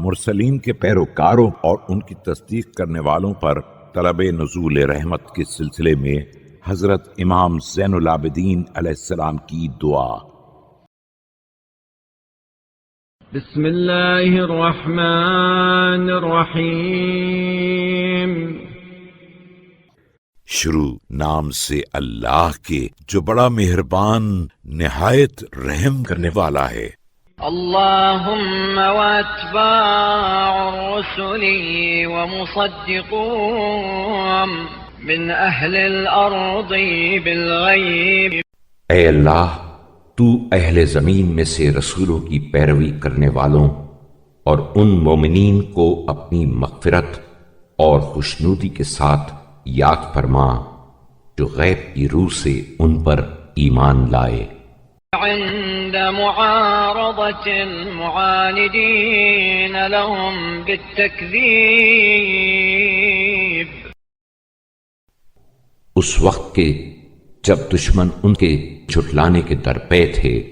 مرسلین کے پیروکاروں اور ان کی تصدیق کرنے والوں پر طلب نزول رحمت کے سلسلے میں حضرت امام زین العابدین علیہ السلام کی دعا۔ بسم اللہ الرحمن الرحیم۔ شروع نام سے اللہ کے جو بڑا مہربان نہایت رحم کرنے والا ہے۔ اللهم واتباع الرسل ومصدقون من اهل الارض بالغیب۔ اے اللہ، تو اہل زمین میں سے رسولوں کی پیروی کرنے والوں اور ان مومنین کو اپنی مغفرت اور خوشنودی کے ساتھ یاد فرما جو غیب کی روح سے ان پر ایمان لائے۔ عند معارضة المعاندين لهم بالتكذيب، اس وقت کے جب دشمن ان کے جھٹلانے کے درپے تھے،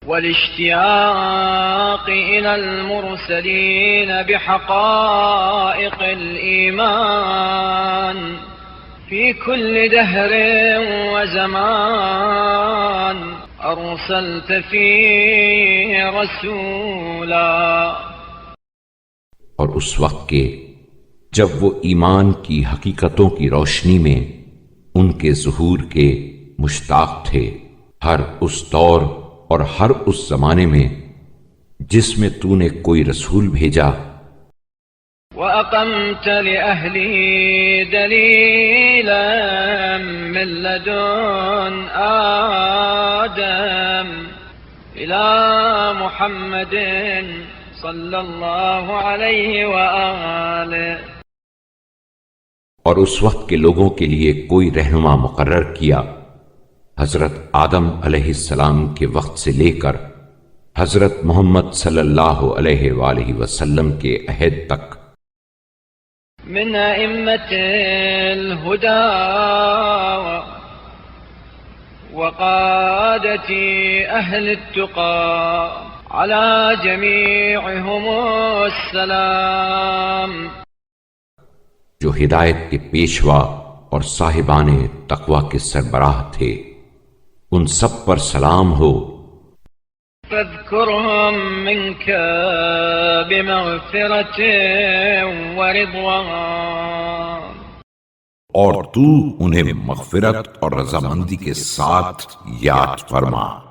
والاشتياق إلى المرسلين بحقائق الإيمان في كل دهر وزمان أرسلت فيه رسولا۔ اور اس وقت کے جب وہ ایمان کی حقیقتوں کی روشنی میں ان کے ظہور کے مشتاق تھے، ہر اس دور اور ہر اس زمانے میں جس میں تو نے کوئی رسول بھیجا۔ وأقمت لأهله دليلا من لدن آدم إلى محمد صلى الله عليه وآله۔ اور اس وقت کے لوگوں کے لیے کوئی رہنما مقرر کیا حضرت آدم علیہ السلام کے وقت سے لے کر حضرت محمد صلی اللہ علیہ وآلہ وسلم کے عہد تک۔ من أئمة الهدى وقادة أهل التقى على جميعهم السلام، جو ہدایت کے پیشوا اور صاحبان تقوی کے سربراہ تھے، ان سب پر سلام ہو۔ فاذكرهم منك بمغفرة ورضوان، اور تو انہیں مغفرت اور رضامندی کے ساتھ یاد فرما۔